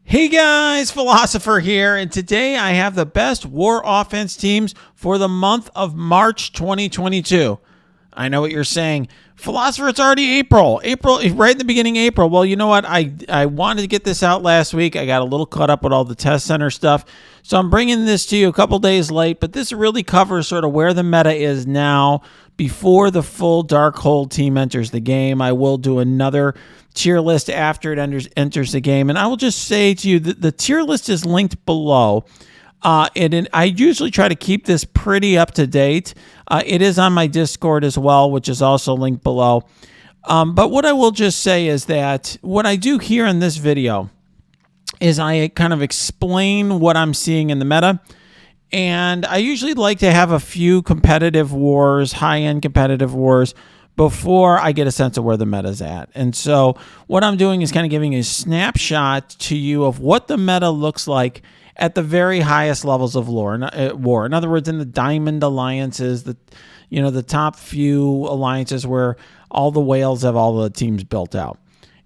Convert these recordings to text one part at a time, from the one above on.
Hey guys, Philosopher here, and today I have the best war offense teams for the month of March 2022. I know what you're saying. Philosopher, it's already April, right in the beginning of April. Well, you know what? I wanted to get this out last week. I got a little caught up with all the test center stuff. So I'm bringing this to you a couple days late, but this really covers sort of where the meta is now before the full Darkhold team enters the game. I will do another tier list after it enters the game. And I will just say to you that the tier list is linked below. And I usually try to keep this pretty up to date. It is on my Discord as well, which is also linked below. But what I will just say is that what I do here in this video is I kind of explain what I'm seeing in the meta. And I usually like to have a few competitive wars, high-end competitive wars, before I get a sense of where the meta's at. And so what I'm doing is kind of giving a snapshot to you of what the meta looks like at the very highest levels of war. In other words, in the diamond alliances, the top few alliances where all the whales have all the teams built out.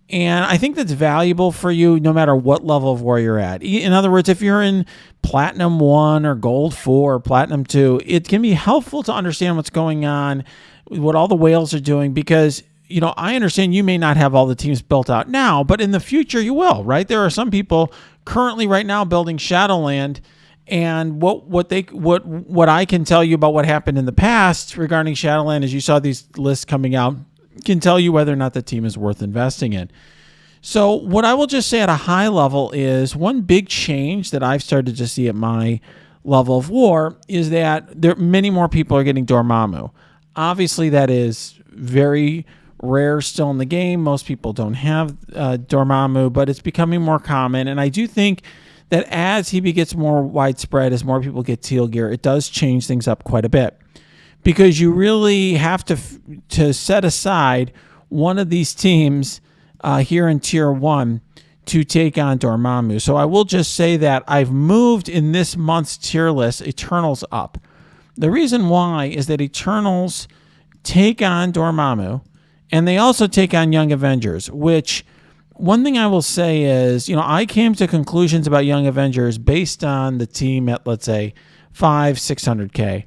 And I think that's valuable for you no matter what level of war you're at. In other words, if you're in Platinum 1 or Gold 4 or Platinum 2, it can be helpful to understand what's going on, what all the whales are doing, because I understand you may not have all the teams built out now, but in the future you will, right? There are some people currently right now building Shadowland, and what I can tell you about what happened in the past regarding Shadowland, as you saw these lists coming out, can tell you whether or not the team is worth investing in. So what I will just say at a high level is one big change that I've started to see at my level of war is that many more people are getting Dormammu. Obviously, that is very rare still in the game. Most people don't have Dormammu, but it's becoming more common. And I do think that as he gets more widespread, as more people get teal gear, it does change things up quite a bit. Because you really have to set aside one of these teams here in Tier 1 to take on Dormammu. So I will just say that I've moved in this month's tier list Eternals up. The reason why is that Eternals take on Dormammu, and they also take on Young Avengers, which one thing I will say is, I came to conclusions about Young Avengers based on the team at, let's say, 600K.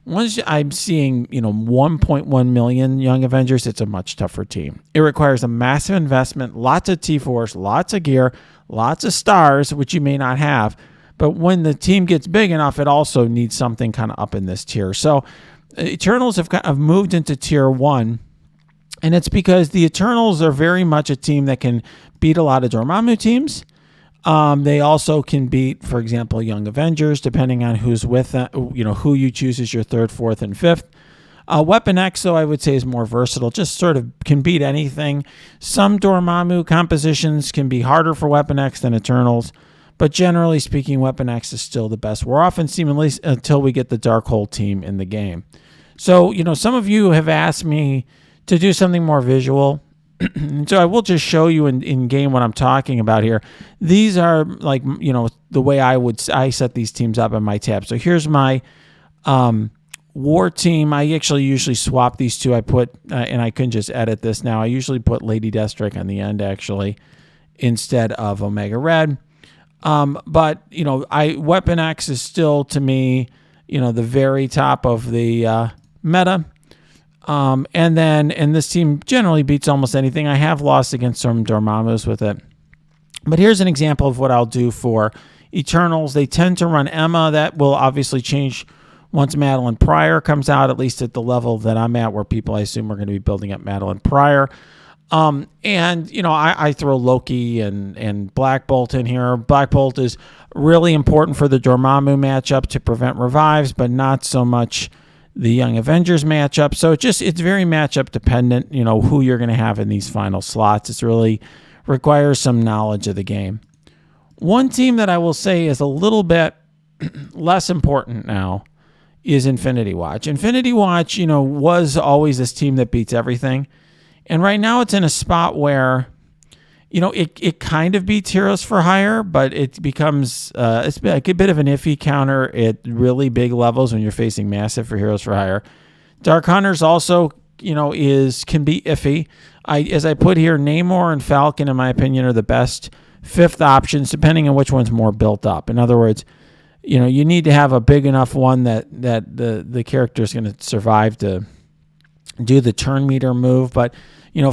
Once I'm seeing, 1.1 million Young Avengers, it's a much tougher team. It requires a massive investment, lots of T-Force, lots of gear, lots of stars, which you may not have. But when the team gets big enough, it also needs something kind of up in this tier. So Eternals have moved into Tier 1, and it's because the Eternals are very much a team that can beat a lot of Dormammu teams. They also can beat, for example, Young Avengers, depending on who's with them, who you choose as your third, fourth, and fifth. Weapon X, though, I would say is more versatile, just sort of can beat anything. Some Dormammu compositions can be harder for Weapon X than Eternals, but generally speaking, Weapon X is still the best war offense team, at least until we get the Darkhold team in the game. So, some of you have asked me to do something more visual. And so I will just show you in game what I'm talking about here. These are like, the way I set these teams up in my tab. So here's my war team. I actually usually swap these two. I put, and I couldn't just edit this now. I usually put Lady Deathstrike on the end actually instead of Omega Red. But, Weapon X is still to me, the very top of the meta. And this team generally beats almost anything. I have lost against some Dormammus with it. But here's an example of what I'll do for Eternals. They tend to run Emma. That will obviously change once Madeline Pryor comes out, at least at the level that I'm at, where people I assume are going to be building up Madeline Pryor. I throw Loki and Black Bolt in here. Black Bolt is really important for the Dormammu matchup to prevent revives, but not so much the Young Avengers matchup. So it's very matchup dependent, who you're going to have in these final slots. It really requires some knowledge of the game. One team that I will say is a little bit less important now is Infinity Watch. Infinity Watch, was always this team that beats everything. And right now it's in a spot where, it kind of beats Heroes for Hire, but it becomes it's like a bit of an iffy counter at really big levels when you're facing massive for Heroes for Hire. Dark Hunters also, can be iffy. As I put here, Namor and Falcon, in my opinion, are the best fifth options, depending on which one's more built up. In other words, you need to have a big enough one that the character is going to survive to do the turn meter move. But,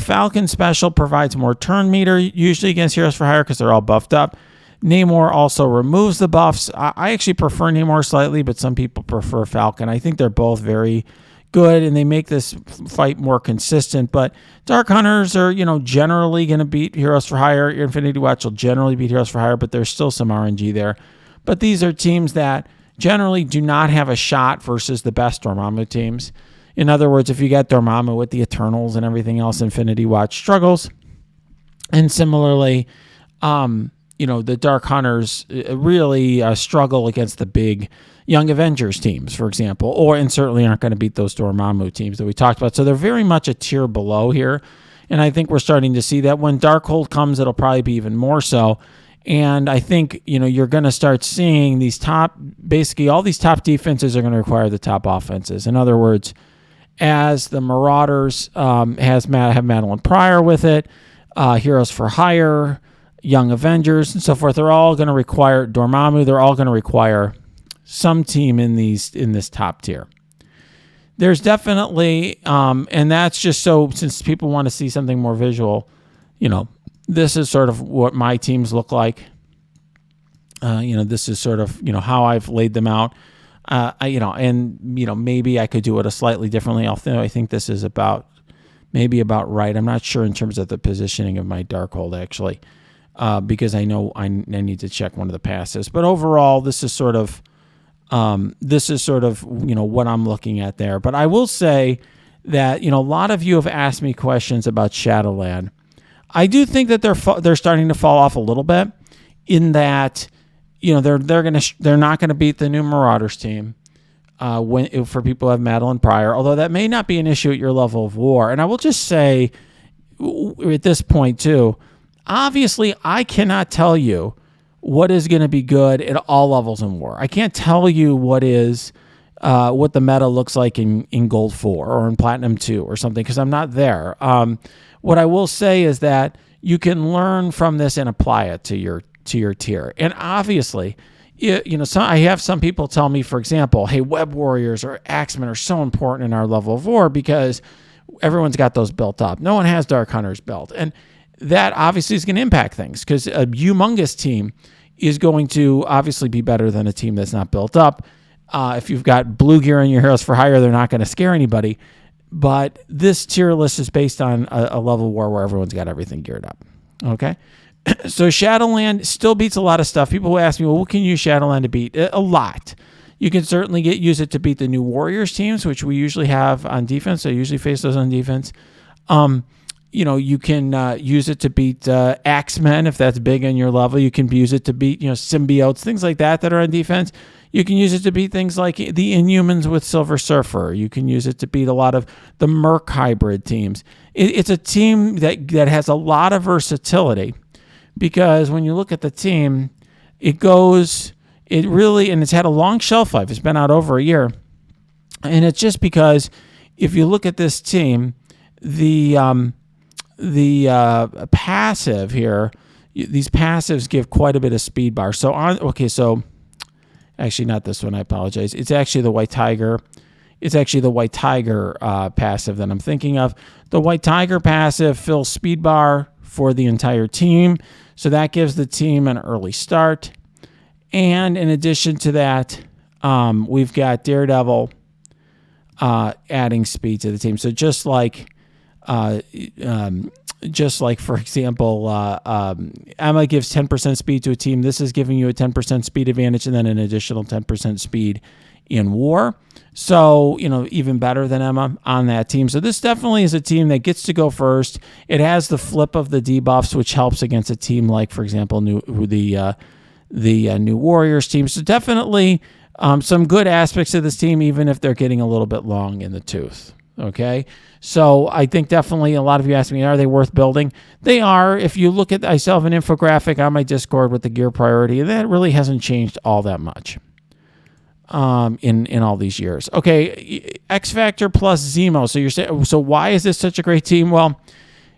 Falcon Special provides more turn meter, usually against Heroes for Hire because they're all buffed up. Namor also removes the buffs. I actually prefer Namor slightly, but some people prefer Falcon. I think they're both very good, and they make this fight more consistent. But Dark Hunters are, generally going to beat Heroes for Hire. Infinity Watch will generally beat Heroes for Hire, but there's still some RNG there. But these are teams that generally do not have a shot versus the best Dormammu teams. In other words, if you get Dormammu with the Eternals and everything else, Infinity Watch struggles. And similarly, the Dark Hunters really struggle against the big Young Avengers teams, for example, and certainly aren't going to beat those Dormammu teams that we talked about. So they're very much a tier below here. And I think we're starting to see that when Darkhold comes, it'll probably be even more so. And I think, you're going to start seeing basically all these top defenses are going to require the top offenses. In other words, as the Marauders have Madeline Pryor with it, Heroes for Hire, Young Avengers, and so forth, they're all going to require Dormammu. They're all going to require some team in this top tier. There's definitely, and that's just so since people want to see something more visual, this is sort of what my teams look like. This is sort of, how I've laid them out. Maybe I could do it a slightly differently. I think this is about right. I'm not sure in terms of the positioning of my Darkhold actually, because I know I need to check one of the passes. But overall, this is sort of what I'm looking at there. But I will say that a lot of you have asked me questions about Shadowland. I do think that they're starting to fall off a little bit in that they're not gonna beat the new Marauders team for people who have Madeline Pryor, although that may not be an issue at your level of war. And I will just say at this point too, obviously I cannot tell you what is going to be good at all levels in war. I can't tell you what the meta looks like in Gold 4 or in Platinum 2 or something because I'm not there. What I will say is that you can learn from this and apply it to your tier. And obviously, I have some people tell me, for example, hey, Web Warriors or Axemen are so important in our level of war because everyone's got those built up. No one has Dark Hunters built. And that obviously is going to impact things because a humongous team is going to obviously be better than a team that's not built up. If you've got blue gear in your Heroes for Hire, they're not going to scare anybody. But this tier list is based on a level of war where everyone's got everything geared up. Okay? So Shadowland still beats a lot of stuff. People will ask me, well, what can you use Shadowland to beat? A lot. You can certainly use it to beat the new Warriors teams, which we usually have on defense. I usually face those on defense. You can use it to beat Axemen if that's big on your level. You can use it to beat symbiotes, things like that are on defense. You can use it to beat things like the Inhumans with Silver Surfer. You can use it to beat a lot of the Merc hybrid teams. It's a team that has a lot of versatility because when you look at the team, and it's had a long shelf life. It's been out over a year. And it's just because if you look at this team, the passive here, these passives give quite a bit of speed bar. So actually not this one, I apologize. It's actually the White Tiger. It's actually the White Tiger passive that I'm thinking of. The White Tiger passive fills speed bar for the entire team. So that gives the team an early start. And in addition to that, we've got Daredevil adding speed to the team. So just like for example, Emma gives 10% speed to a team. This is giving you a 10% speed advantage and then an additional 10% speed in war. So, even better than Emma on that team. So this definitely is a team that gets to go first. It has the flip of the debuffs, which helps against a team like, for example, the New Warriors team. So definitely some good aspects of this team, even if they're getting a little bit long in the tooth. Okay, so I think definitely a lot of you ask me, are they worth building? They are. If you look at, I still have an infographic on my Discord with the gear priority, and that really hasn't changed all that much in all these years. Okay, XFactor plus Zemo. So you're saying, so why is this such a great team? Well,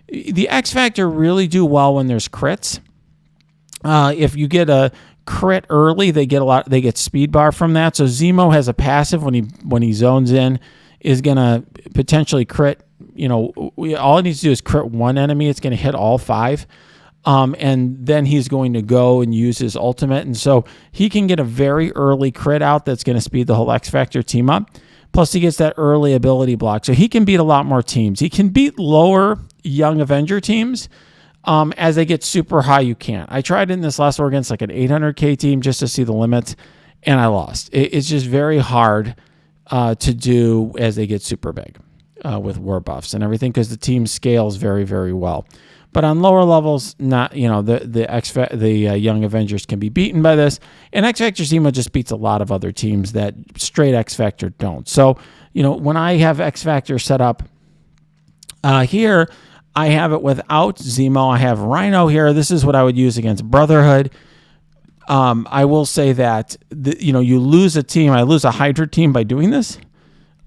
the XFactor really do well when there's crits. If you get a crit early, they get speed bar from that. So Zemo has a passive when he zones in, is gonna potentially crit. All it needs to do is crit one enemy. It's gonna hit all 5. And then he's going to go and use his ultimate. And so he can get a very early crit out that's going to speed the whole XFactor team up. Plus, he gets that early ability block. So he can beat a lot more teams. He can beat lower young Avenger teams. As they get super high, you can't. I tried it in this last war against like an 800K team just to see the limits, and I lost. It's just very hard to do as they get super big with war buffs and everything, because the team scales very, very well. But on lower levels, not the young Avengers can be beaten by this, and XFactor Zemo just beats a lot of other teams that straight XFactor don't. So when I have XFactor set up here, I have it without Zemo. I have Rhino here. This is what I would use against Brotherhood. I will say that you lose a team. I lose a Hydra team by doing this.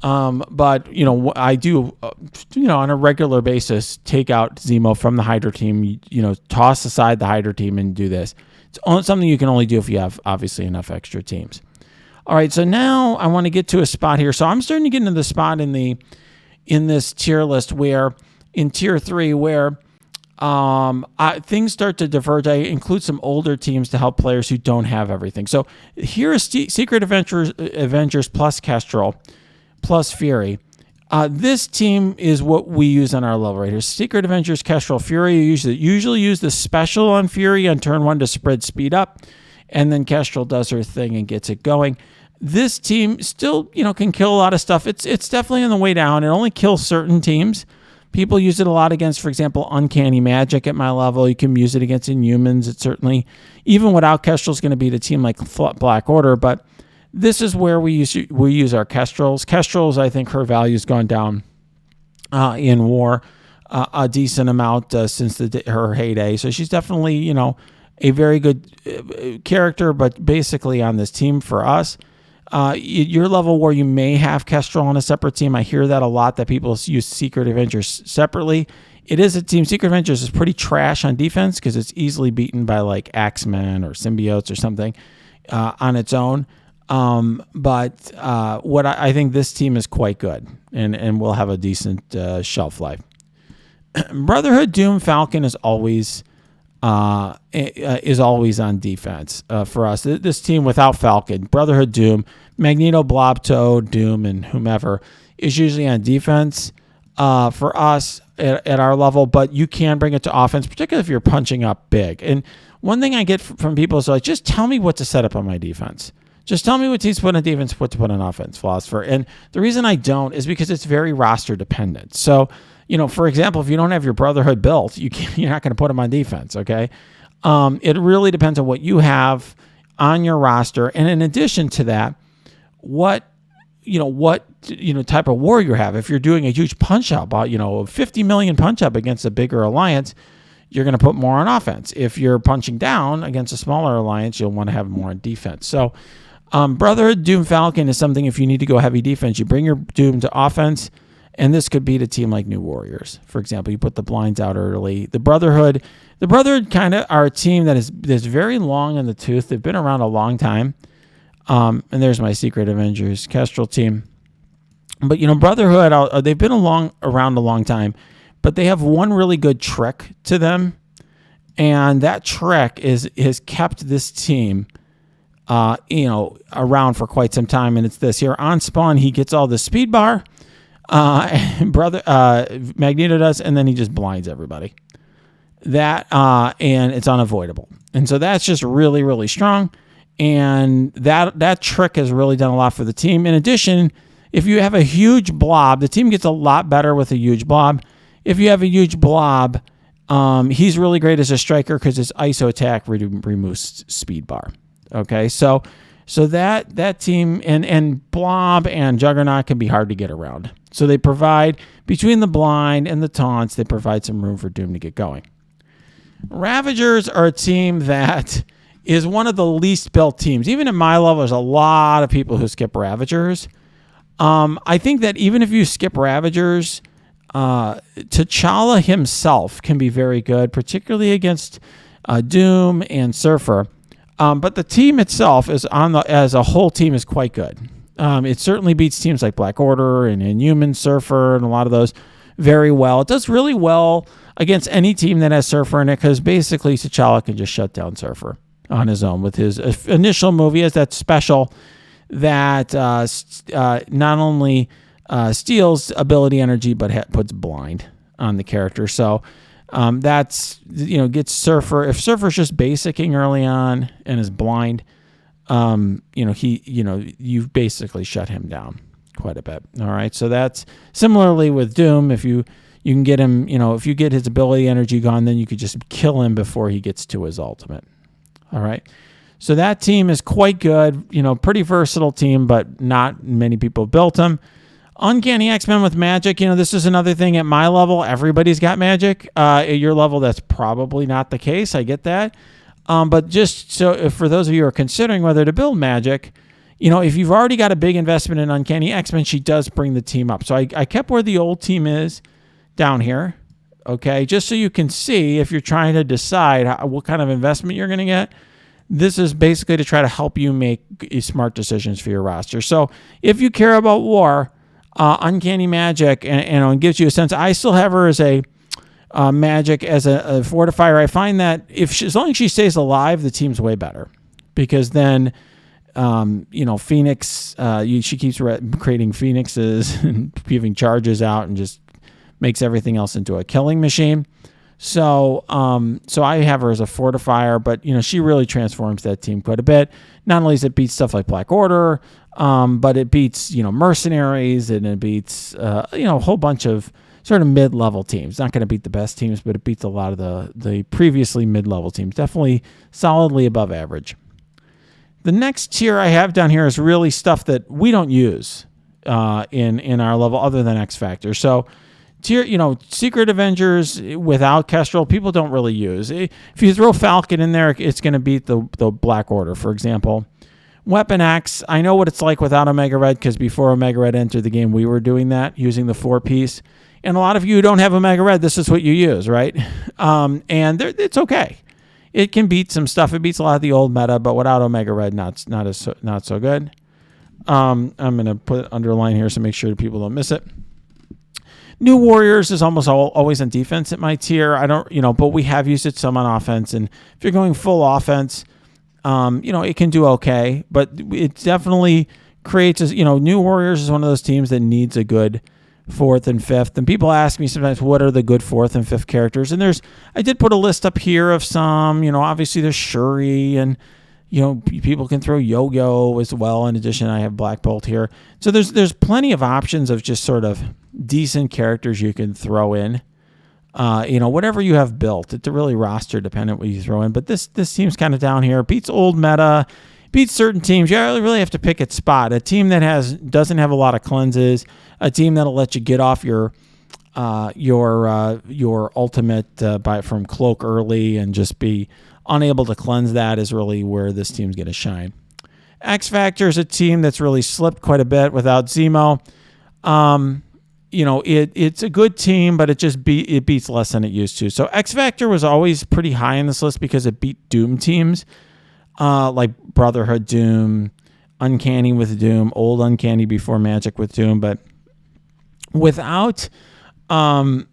But I do, on a regular basis, take out Zemo from the Hydra team, toss aside the Hydra team and do this. It's something you can only do if you have obviously enough extra teams. All right. So now I want to get to a spot here. So I'm starting to get into the spot in this tier list where in tier 3, where, things start to diverge. I include some older teams to help players who don't have everything. So here is Secret Avengers plus Kestrel plus Fury. This team is what we use on our level right here. Secret Avengers, Kestrel, Fury. You usually use the special on Fury on turn 1 to spread speed up, and then Kestrel does her thing and gets it going. This team still, can kill a lot of stuff. It's definitely on the way down. It only kills certain teams. People use it a lot against, for example, Uncanny Magic at my level. You can use it against Inhumans. It certainly, even without Kestrel, is going to beat a team like Black Order, but this is where we use our Kestrels. Kestrels, I think her value has gone down in war a decent amount since her heyday. So she's definitely, a very good character, but basically on this team for us. Your level where you may have Kestrel on a separate team. I hear that a lot, that people use Secret Avengers separately. It is a team. Secret Avengers is pretty trash on defense because it's easily beaten by like Axemen or Symbiotes or something on its own. But what I think this team is quite good and will have a decent shelf life. Brotherhood, Doom, Falcon is always on defense for us. This team without Falcon, Brotherhood, Doom, Magneto, Blob, Toad, Doom, and whomever is usually on defense for us at our level, but you can bring it to offense, particularly if you're punching up big. And one thing I get from people is like, just tell me what to set up on my defense. Just tell me what teams to put on defense, what to put on offense, philosopher. And the reason I don't is because it's very roster dependent. So, for example, if you don't have your Brotherhood built, you're not going to put them on defense, okay? It really depends on what you have on your roster. And in addition to that, what type of war you have. If you're doing a huge punch up, 50 million punch up against a bigger alliance, you're going to put more on offense. If you're punching down against a smaller alliance, you'll want to have more on defense. So, Brotherhood, Doom, Falcon is something, if you need to go heavy defense, you bring your Doom to offense, and this could beat a team like New Warriors. For example, you put the blinds out early. The Brotherhood kind of are a team that's very long in the tooth. They've been around a long time. And there's my Secret Avengers Kestrel team. But, Brotherhood, they've been around a long time, but they have one really good trick to them, and that trick has kept this team around for quite some time, and it's this here. On spawn, he gets all the speed bar, Magneto does, and then he just blinds everybody. And it's unavoidable. And so that's just really, really strong, and that trick has really done a lot for the team. In addition, if you have a huge blob, the team gets a lot better with a huge blob. If you have a huge blob, he's really great as a striker because his ISO attack removes speed bar. Okay, so that team and Blob and Juggernaut can be hard to get around. So they provide, between the blind and the taunts, they provide some room for Doom to get going. Ravagers are a team that is one of the least built teams. Even at my level, there's a lot of people who skip Ravagers. I think that even if you skip Ravagers, TChalla himself can be very good, particularly against Doom, and Surfer. But the team itself is as a whole team is quite good. It certainly beats teams like Black Order and Inhuman, Surfer, and a lot of those very well. It does really well against any team that has Surfer in it because basically TChalla can just shut down Surfer on his own with his initial move. He has that special that not only steals ability energy but puts blind on the character. So that's gets Surfer. If Surfer's just basicking early on and is blind, you've basically shut him down quite a bit. All right. So that's similarly with Doom. If you can get him, if you get his ability energy gone, then you could just kill him before he gets to his ultimate. All right. So that team is quite good, pretty versatile team, but not many people built them. Uncanny X-Men with magic. This is another thing at my level. Everybody's got magic. At your level, that's probably not the case. I get that. But just so if for those of you who are considering whether to build magic, if you've already got a big investment in Uncanny X-Men, she does bring the team up. So I kept where the old team is down here, okay, just so you can see if you're trying to decide what kind of investment you're going to get. This is basically to try to help you make smart decisions for your roster. So if you care about war, Uncanny Magic, and it gives you a sense. I still have her as a magic as a fortifier. I find that as long as she stays alive, the team's way better because then, Phoenix. She keeps creating phoenixes and giving charges out and just makes everything else into a killing machine. So I have her as a fortifier, but she really transforms that team quite a bit. Not only does it beat stuff like Black Order, but it beats mercenaries and it beats a whole bunch of sort of mid-level teams. Not going to beat the best teams, but it beats a lot of the previously mid-level teams. Definitely solidly above average. The next tier I have down here is really stuff that we don't use in our level other than XFactor. So tier, Secret Avengers without Kestrel, people don't really use. If you throw Falcon in there, it's going to beat the Black Order, for example. Weapon X, I know what it's like without Omega Red because before Omega Red entered the game, we were doing that, using the 4-piece. And a lot of you who don't have Omega Red, this is what you use, right? And it's okay. It can beat some stuff. It beats a lot of the old meta, but without Omega Red, not so good. I'm going to put it underline here so make sure people don't miss it. New Warriors is almost always on defense at my tier. I don't, but we have used it some on offense. And if you're going full offense, it can do okay. But it definitely creates, New Warriors is one of those teams that needs a good 4th and 5th. And people ask me sometimes, what are the good 4th and 5th characters? And I did put a list up here of some, obviously there's Shuri and, people can throw Yo-Yo as well. In addition, I have Black Bolt here. So there's plenty of options of just sort of decent characters you can throw in. Whatever you have built. It's really roster dependent what you throw in. But this team's kind of down here. Beats old meta. Beats certain teams. You really have to pick its spot. A team that doesn't have a lot of cleanses. A team that'll let you get off your ultimate from cloak early and just be unable to cleanse that is really where this team's going to shine. XFactor is a team that's really slipped quite a bit without Zemo. It's a good team, but it beats less than it used to. So XFactor was always pretty high in this list because it beat Doom teams like Brotherhood Doom, Uncanny with Doom, old Uncanny before Magic with Doom, but without Doom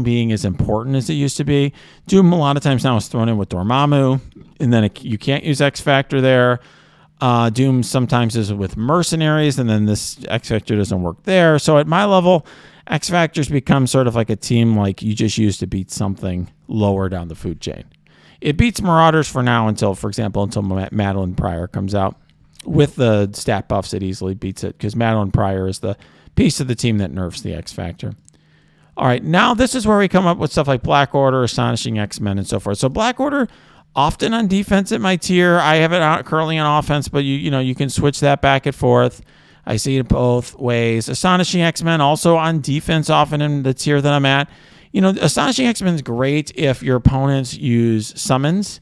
being as important as it used to be. Doom a lot of times now is thrown in with Dormammu, and then you can't use XFactor there. Doom sometimes is with mercenaries, and then this XFactor doesn't work there. So at my level, XFactor's become sort of like a team like you just use to beat something lower down the food chain. It beats Marauders for now until Madeline Pryor comes out. With the stat buffs, it easily beats it because Madeline Pryor is the piece of the team that nerfs the X-Factor. All right, now this is where we come up with stuff like Black Order, Astonishing X-Men, and so forth. So Black Order, often on defense at my tier. I have it currently on offense, but you can switch that back and forth. I see it both ways. Astonishing X-Men also on defense often in the tier that I'm at. Astonishing X-Men is great if your opponents use summons.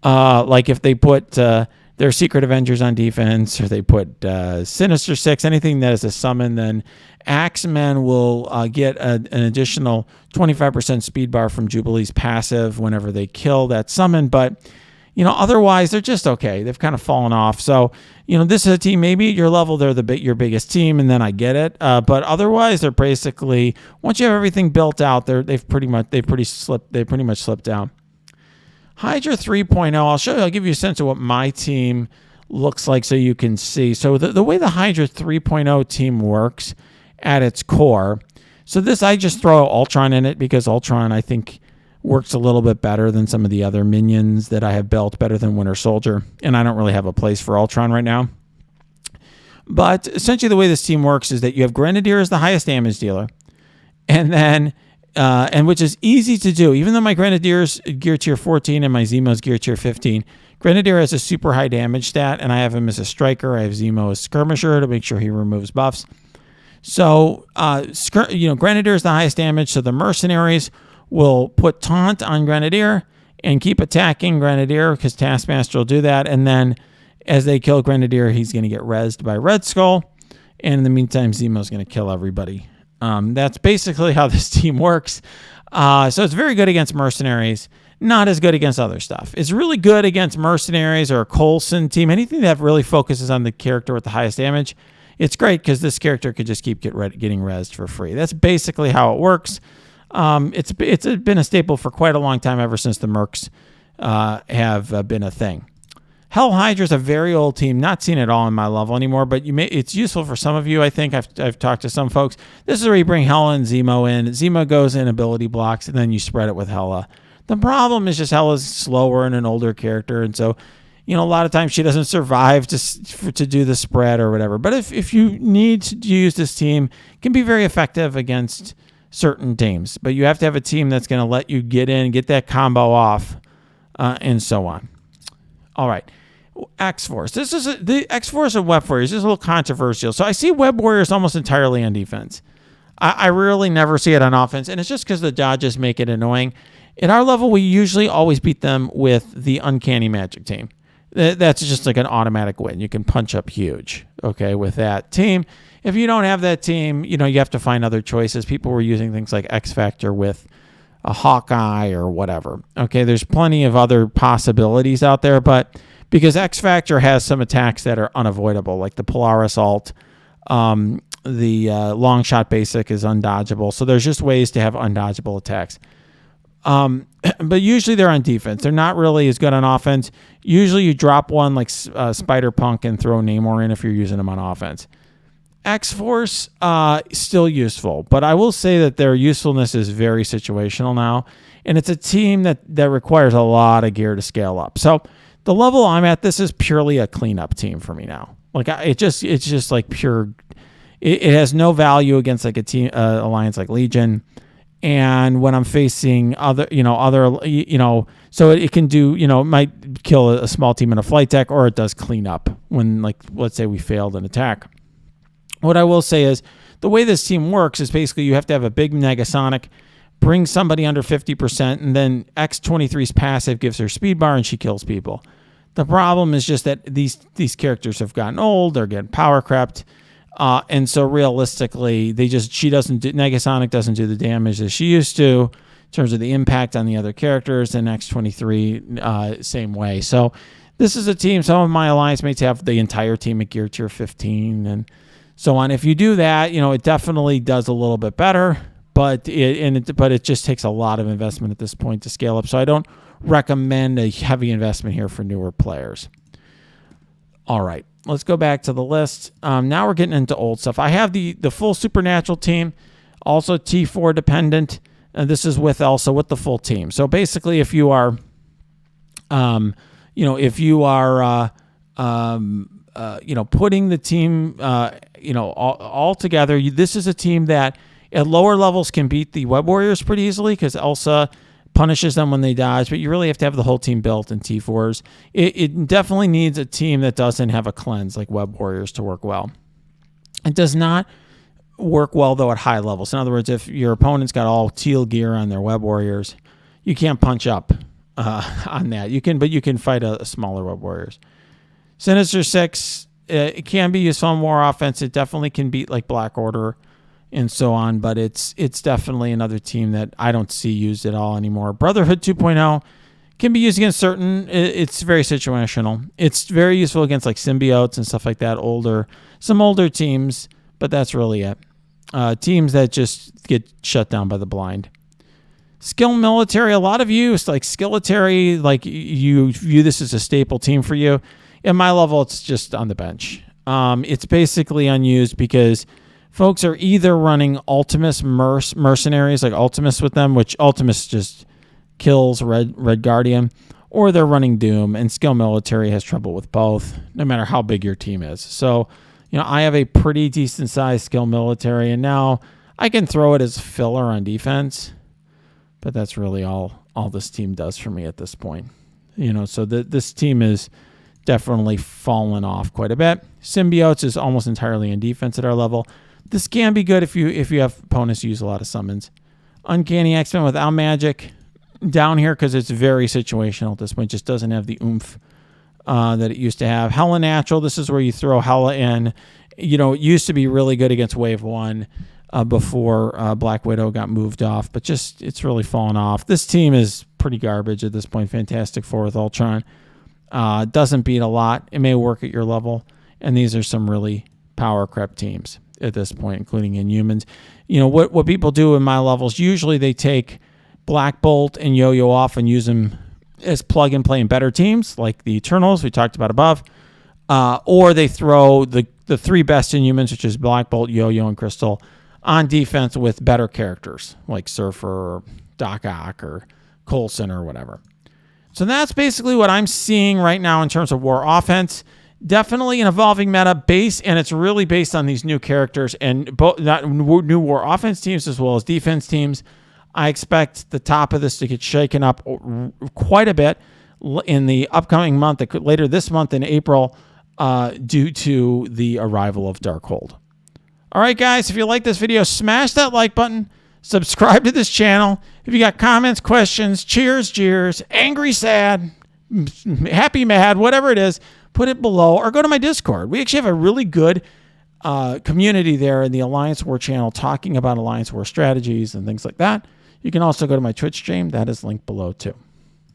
Like if they put... their Secret Avengers on defense, or they put Sinister Six, anything that is a summon, then Axemen will get an additional 25% speed bar from Jubilee's passive whenever they kill that summon. But, otherwise they're just okay. They've kind of fallen off. So, this is a team, maybe at your level, they're your biggest team, and then I get it. But otherwise, they're basically, once you have everything built out, they've pretty much slipped down. Hydra 3.0, I'll give you a sense of what my team looks like so you can see. So the way the Hydra 3.0 team works at its core, so this, I just throw Ultron in it because Ultron, I think, works a little bit better than some of the other minions that I have built, better than Winter Soldier, and I don't really have a place for Ultron right now. But essentially the way this team works is that you have Grenadier as the highest damage dealer, and then and which is easy to do. Even though my Grenadier's gear tier 14 and my Zemo's gear tier 15, Grenadier has a super high damage stat, and I have him as a striker. I have Zemo as skirmisher to make sure he removes buffs. So, Grenadier is the highest damage, so the mercenaries will put taunt on Grenadier and keep attacking Grenadier because Taskmaster will do that. And then as they kill Grenadier, he's going to get rezzed by Red Skull. And in the meantime, Zemo's going to kill everybody. That's basically how this team works. So it's very good against mercenaries, not as good against other stuff. It's really good against mercenaries or a Coulson team, anything that really focuses on the character with the highest damage. It's great because this character could just keep getting rezzed for free. That's basically how it works. It's been a staple for quite a long time, ever since the Mercs have been a thing. Hell Hydra is a very old team, not seen at all in my level anymore, but it's useful for some of you. I think I've talked to some folks. This is where you bring Hela and Zemo in. Zemo goes in ability blocks, and then you spread it with Hela. The problem is just Hela's slower and an older character, and so a lot of times she doesn't survive to do the spread or whatever. But if you need to use this team, it can be very effective against certain teams. But you have to have a team that's going to let you get in, get that combo off, and so on. All right. X-Force. The X-Force and Web Warriors is a little controversial. So I see Web Warriors almost entirely on defense. I really never see it on offense, and it's just because the dodges make it annoying. At our level, we usually always beat them with the Uncanny Magic team. That's just like an automatic win. You can punch up huge, okay, with that team. If you don't have that team, you have to find other choices. People were using things like XFactor with a Hawkeye or whatever. Okay, there's plenty of other possibilities out there, but because XFactor has some attacks that are unavoidable, like the Polaris ult, the long shot basic is undodgeable. So there's just ways to have undodgeable attacks. But usually they're on defense. They're not really as good on offense. Usually you drop one like Spider-Punk and throw Namor in if you're using them on offense. X-Force, still useful, but I will say that their usefulness is very situational now, and it's a team that requires a lot of gear to scale up. So the level I'm at, this is purely a cleanup team for me now. Like it's just like pure. It has no value against like a team alliance like Legion, and when I'm facing other, so it can do, it might kill a small team in a flight deck, or it does clean up when, like, let's say we failed an attack. What I will say is the way this team works is basically you have to have a big Negasonic, bring somebody under 50%, and then X23's passive gives her speed bar and she kills people. The problem is just that these characters have gotten old, they're getting power crept, and so realistically, Negasonic doesn't do the damage that she used to in terms of the impact on the other characters, and X23 same way. So this is a team, some of my alliance mates have the entire team at gear tier 15 and so on. If you do that, it definitely does a little bit better, but it just takes a lot of investment at this point to scale up. So I don't recommend a heavy investment here for newer players. All right, let's go back to the list. Now we're getting into old stuff. I have the full Supernatural team, also T4 dependent. And this is also with the full team. So basically, if you are, putting the team, all together, this is a team that at lower levels can beat the Web Warriors pretty easily because Elsa punishes them when they dodge, but you really have to have the whole team built in T4s. It definitely needs a team that doesn't have a cleanse like Web Warriors to work well. It does not work well, though, at high levels. In other words, if your opponent's got all teal gear on their Web Warriors, you can't punch up on that. But you can fight a smaller Web Warriors. Sinister Six, it can be used on war offense. It definitely can beat like Black Order and so on, but it's definitely another team that I don't see used at all anymore. Brotherhood 2.0 can be used against certain. It's very situational. It's very useful against like symbiotes and stuff like that. Some older teams, but that's really it. Teams that just get shut down by the blind. Skill military, a lot of use, like skilletary, like you view this as a staple team for you. At my level, it's just on the bench. It's basically unused because folks are either running Ultimus mercenaries, like Ultimus with them, which Ultimus just kills Red Guardian, or they're running Doom, and skill military has trouble with both, no matter how big your team is. So, I have a pretty decent sized skill military, and now I can throw it as filler on defense, but that's really all this team does for me at this point. So this team is definitely fallen off quite a bit. Symbiotes is almost entirely in defense at our level. This can be good if you have opponents use a lot of summons. Uncanny X-Men without magic down here because it's very situational at this point. Just doesn't have the oomph that it used to have. Hella Natural, this is where you throw Hella in. It used to be really good against Wave 1 before Black Widow got moved off, but it's really fallen off. This team is pretty garbage at this point. Fantastic Four with Ultron. Doesn't beat a lot. It may work at your level, and these are some really power creep teams at this point, including Inhumans. What people do in my levels, usually they take Black Bolt and Yo-Yo off and use them as plug and play in better teams, like the Eternals we talked about above, or they throw the three best Inhumans, which is Black Bolt, Yo-Yo, and Crystal, on defense with better characters, like Surfer or Doc Ock or Coulson or whatever. So that's basically what I'm seeing right now in terms of war offense. Definitely an evolving meta base, and it's really based on these new characters and new war offense teams as well as defense teams. I expect the top of this to get shaken up quite a bit in the upcoming month, later this month in April, due to the arrival of Darkhold. All right, guys, if you like this video, smash that like button. Subscribe to this channel. If you got comments, questions, cheers, jeers, angry, sad, happy, mad, whatever it is, put it below or go to my Discord. We actually have a really good community there in the Alliance War channel talking about Alliance War strategies and things like that. You can also go to my Twitch stream. That is linked below too.